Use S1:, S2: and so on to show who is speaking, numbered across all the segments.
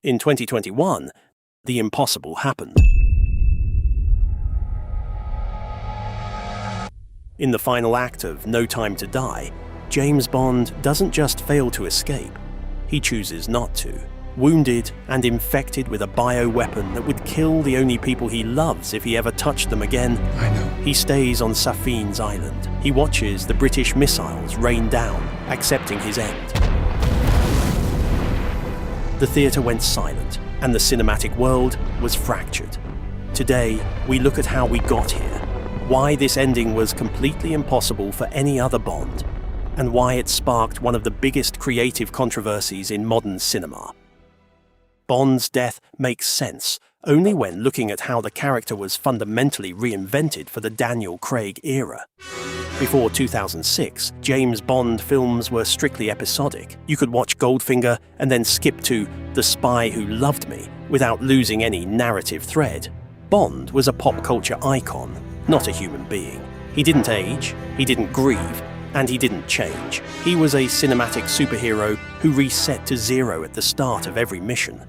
S1: In 2021, the impossible happened. In the final act of No Time to Die, James Bond doesn't just fail to escape, he chooses not to. Wounded and infected with a bioweapon that would kill the only people he loves if he ever touched them again,
S2: I know.
S1: He stays on Safine's island. He watches the British missiles rain down, accepting his end. The theatre went silent, and the cinematic world was fractured. Today, we look at how we got here, why this ending was completely impossible for any other Bond, and why it sparked one of the biggest creative controversies in modern cinema. Bond's death makes sense only when looking at how the character was fundamentally reinvented for the Daniel Craig era. Before 2006, James Bond films were strictly episodic. You could watch Goldfinger and then skip to The Spy Who Loved Me without losing any narrative thread. Bond was a pop culture icon, not a human being. He didn't age, he didn't grieve, and he didn't change. He was a cinematic superhero who reset to zero at the start of every mission.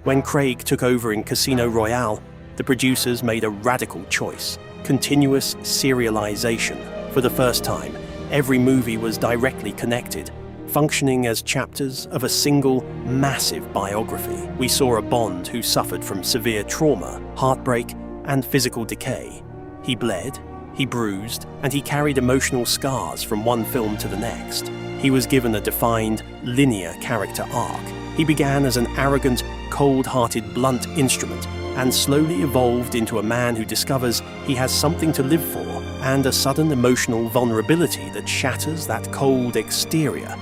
S1: When Craig took over in Casino Royale, the producers made a radical choice: continuous serialization. For the first time, every movie was directly connected, functioning as chapters of a single, massive biography. We saw a Bond who suffered from severe trauma, heartbreak, and physical decay. He bled, he bruised, and he carried emotional scars from one film to the next. He was given a defined, linear character arc. He began as an arrogant, cold-hearted, blunt instrument and slowly evolved into a man who discovers he has something to live for and a sudden emotional vulnerability that shatters that cold exterior,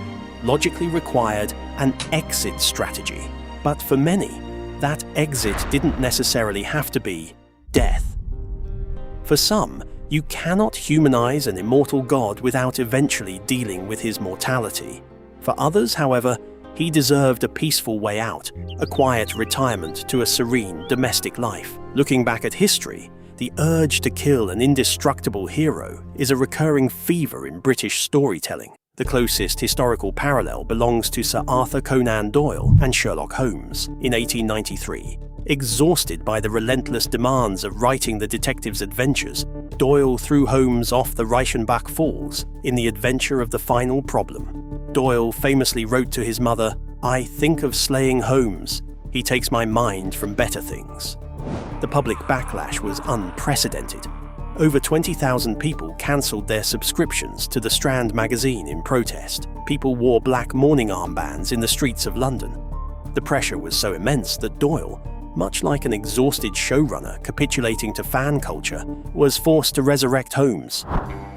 S1: logically required an exit strategy. But for many, that exit didn't necessarily have to be death. For some, you cannot humanize an immortal god without eventually dealing with his mortality. For others, however, he deserved a peaceful way out, a quiet retirement to a serene domestic life. Looking back at history, the urge to kill an indestructible hero is a recurring fever in British storytelling. The closest historical parallel belongs to Sir Arthur Conan Doyle and Sherlock Holmes in 1893. Exhausted by the relentless demands of writing the detective's adventures, Doyle threw Holmes off the Reichenbach Falls in The Adventure of the Final Problem. Doyle famously wrote to his mother, "I think of slaying Holmes. He takes my mind from better things." The public backlash was unprecedented. Over 20,000 people cancelled their subscriptions to the Strand magazine in protest. People wore black mourning armbands in the streets of London. The pressure was so immense that Doyle, much like an exhausted showrunner capitulating to fan culture, was forced to resurrect Holmes.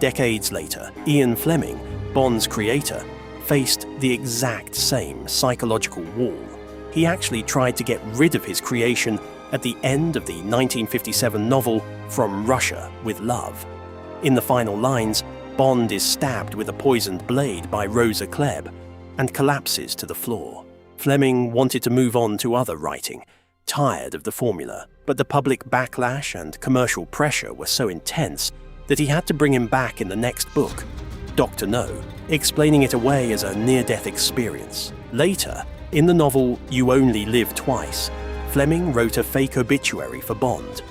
S1: Decades later, Ian Fleming, Bond's creator, faced the exact same psychological wall. He actually tried to get rid of his creation at the end of the 1957 novel From Russia with Love. In the final lines, Bond is stabbed with a poisoned blade by Rosa Klebb and collapses to the floor. Fleming wanted to move on to other writing, tired of the formula, but the public backlash and commercial pressure were so intense that he had to bring him back in the next book, Dr. No, explaining it away as a near-death experience. Later, in the novel You Only Live Twice, Fleming wrote a fake obituary for Bond,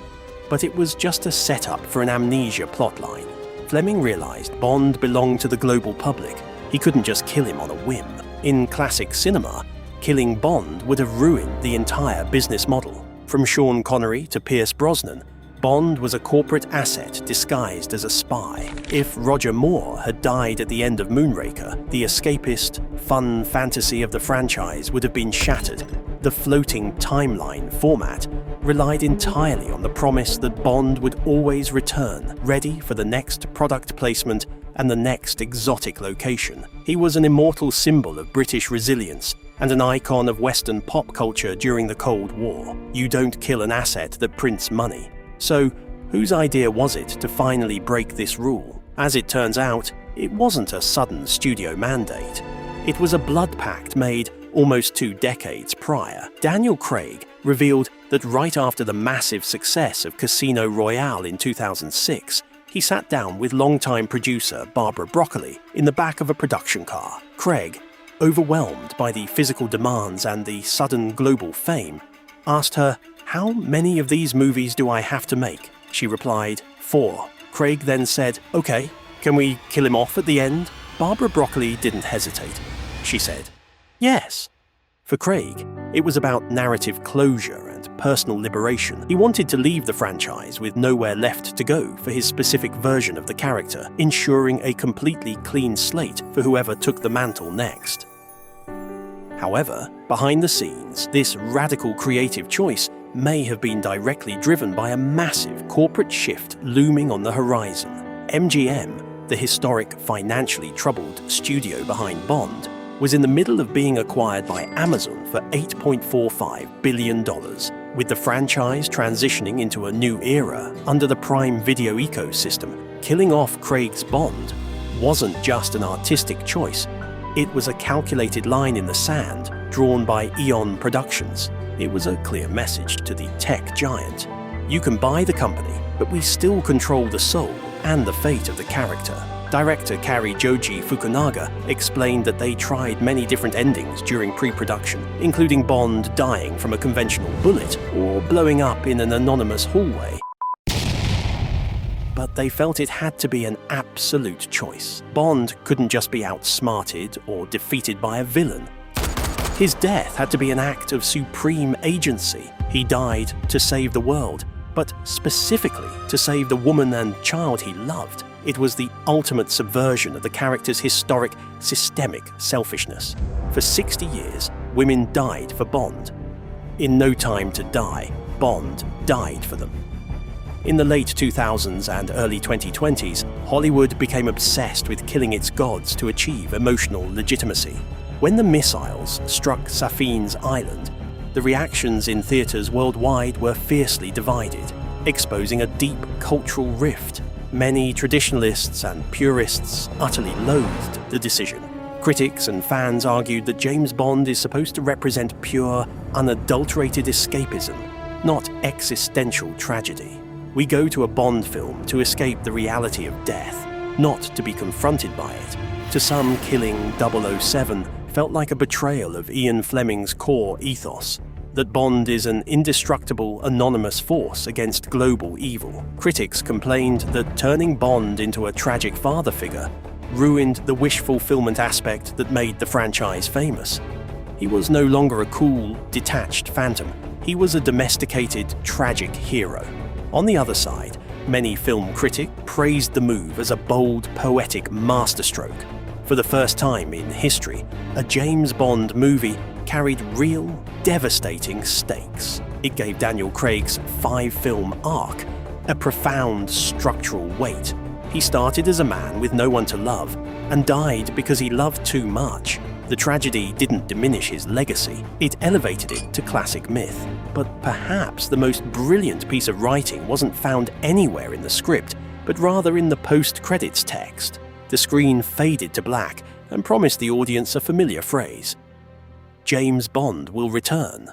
S1: but it was just a setup for an amnesia plotline. Fleming realized Bond belonged to the global public. He couldn't just kill him on a whim. In classic cinema, killing Bond would have ruined the entire business model. From Sean Connery to Pierce Brosnan, Bond was a corporate asset disguised as a spy. If Roger Moore had died at the end of Moonraker, the escapist, fun fantasy of the franchise would have been shattered. The floating timeline format relied entirely on the promise that Bond would always return, ready for the next product placement and the next exotic location. He was an immortal symbol of British resilience and an icon of Western pop culture during the Cold War. You don't kill an asset that prints money. So, whose idea was it to finally break this rule? As it turns out, it wasn't a sudden studio mandate. It was a blood pact made almost 2 decades prior. Daniel Craig revealed that right after the massive success of Casino Royale in 2006, he sat down with longtime producer Barbara Broccoli in the back of a production car. Craig overwhelmed by the physical demands and the sudden global fame, asked her, "How many of these movies do I have to make?" She replied, 4. Craig then said, "Okay, can we kill him off at the end?" Barbara Broccoli didn't hesitate. She said, "Yes." For Craig, it was about narrative closure and personal liberation. He wanted to leave the franchise with nowhere left to go for his specific version of the character, ensuring a completely clean slate for whoever took the mantle next. However, behind the scenes, this radical creative choice may have been directly driven by a massive corporate shift looming on the horizon. MGM, the historic, financially troubled studio behind Bond, was in the middle of being acquired by Amazon for $8.45 billion, with the franchise transitioning into a new era under the Prime Video ecosystem. Killing off Craig's Bond wasn't just an artistic choice, it was a calculated line in the sand drawn by Eon Productions. It was a clear message to the tech giant. You can buy the company, but we still control the soul and the fate of the character. Director Cary Joji Fukunaga explained that they tried many different endings during pre-production, including Bond dying from a conventional bullet or blowing up in an anonymous hallway. But they felt it had to be an absolute choice. Bond couldn't just be outsmarted or defeated by a villain. His death had to be an act of supreme agency. He died to save the world, but specifically to save the woman and child he loved. It was the ultimate subversion of the character's historic, systemic selfishness. For 60 years, women died for Bond. In No Time to Die, Bond died for them. In the late 2000s and early 2020s, Hollywood became obsessed with killing its gods to achieve emotional legitimacy. When the missiles struck Safine's island, the reactions in theaters worldwide were fiercely divided, exposing a deep cultural rift. Many traditionalists and purists utterly loathed the decision. Critics and fans argued that James Bond is supposed to represent pure, unadulterated escapism, not existential tragedy. We go to a Bond film to escape the reality of death, not to be confronted by it. To some, killing 007 felt like a betrayal of Ian Fleming's core ethos, that Bond is an indestructible, anonymous force against global evil. Critics complained that turning Bond into a tragic father figure ruined the wish fulfillment aspect that made the franchise famous. He was no longer a cool, detached phantom. He was a domesticated, tragic hero. On the other side, many film critics praised the move as a bold, poetic masterstroke. For the first time in history, a James Bond movie carried real, devastating stakes. It gave Daniel Craig's 5-film arc a profound structural weight. He started as a man with no one to love and died because he loved too much. The tragedy didn't diminish his legacy, it elevated it to classic myth. But perhaps the most brilliant piece of writing wasn't found anywhere in the script, but rather in the post-credits text. The screen faded to black and promised the audience a familiar phrase: James Bond will return.